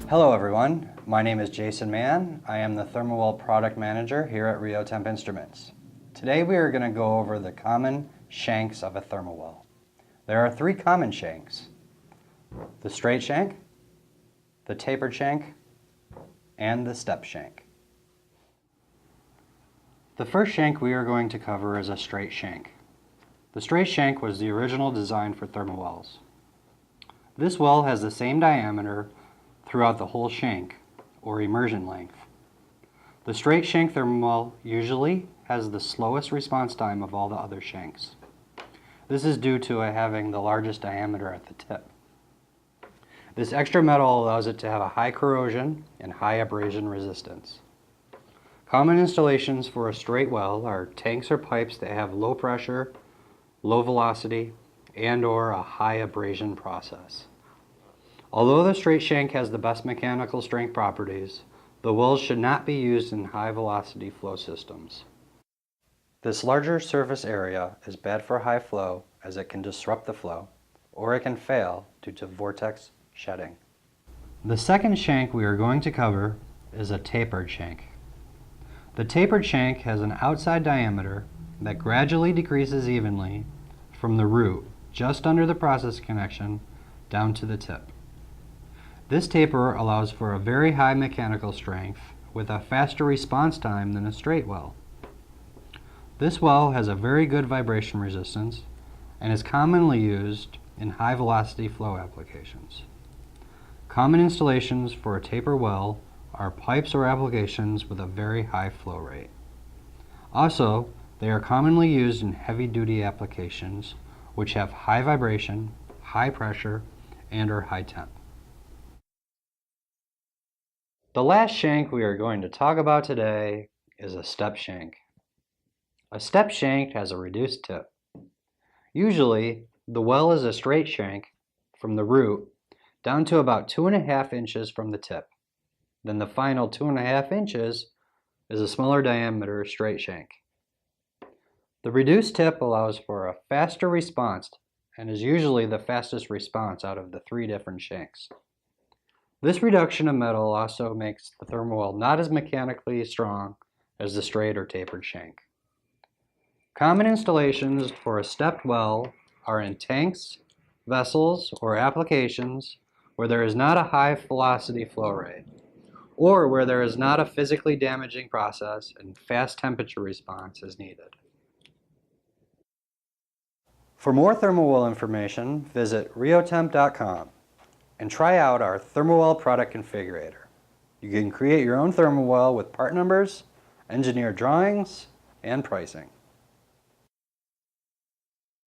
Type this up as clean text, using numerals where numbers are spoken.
Hello everyone, my name is Jason Mann. I am the Thermowell product manager here at Reotemp Instruments. Today we are going to go over the common shanks of a Thermowell. There are three common shanks: the straight shank, the tapered shank, and the step shank. The first shank we are going to cover is a straight shank. The straight shank was the original design for Thermowells. This well has the same diameter throughout the whole shank, or immersion length. The straight shank Thermowell usually has the slowest response time of all the other shanks. This is due to it having the largest diameter at the tip. This extra metal allows it to have a high corrosion and high abrasion resistance. Common installations for a straight well are tanks or pipes that have low pressure, low velocity, and/or a high abrasion process. Although the straight shank has the best mechanical strength properties, the wells should not be used in high velocity flow systems. This larger surface area is bad for high flow as it can disrupt the flow, or it can fail due to vortex shedding. The second shank we are going to cover is a tapered shank. The tapered shank has an outside diameter that gradually decreases evenly from the root just under the process connection down to the tip. This taper allows for a very high mechanical strength with a faster response time than a straight well. This well has a very good vibration resistance and is commonly used in high velocity flow applications. Common installations for a taper well are pipes or applications with a very high flow rate. Also, they are commonly used in heavy duty applications which have high vibration, high pressure, and/or high temp. The last shank we are going to talk about today is a step shank. A step shank has a reduced tip. Usually, the well is a straight shank from the root down to about 2.5 inches from the tip. Then the final 2.5 inches is a smaller diameter straight shank. The reduced tip allows for a faster response and is usually the fastest response out of the three different shanks. This reduction of metal also makes the Thermowell not as mechanically strong as the straight or tapered shank. Common installations for a stepped well are in tanks, vessels, or applications where there is not a high velocity flow rate, or where there is not a physically damaging process and fast temperature response is needed. For more Thermowell information, visit reotemp.com. and try out our Thermowell product configurator. You can create your own Thermowell with part numbers, engineered drawings, and pricing.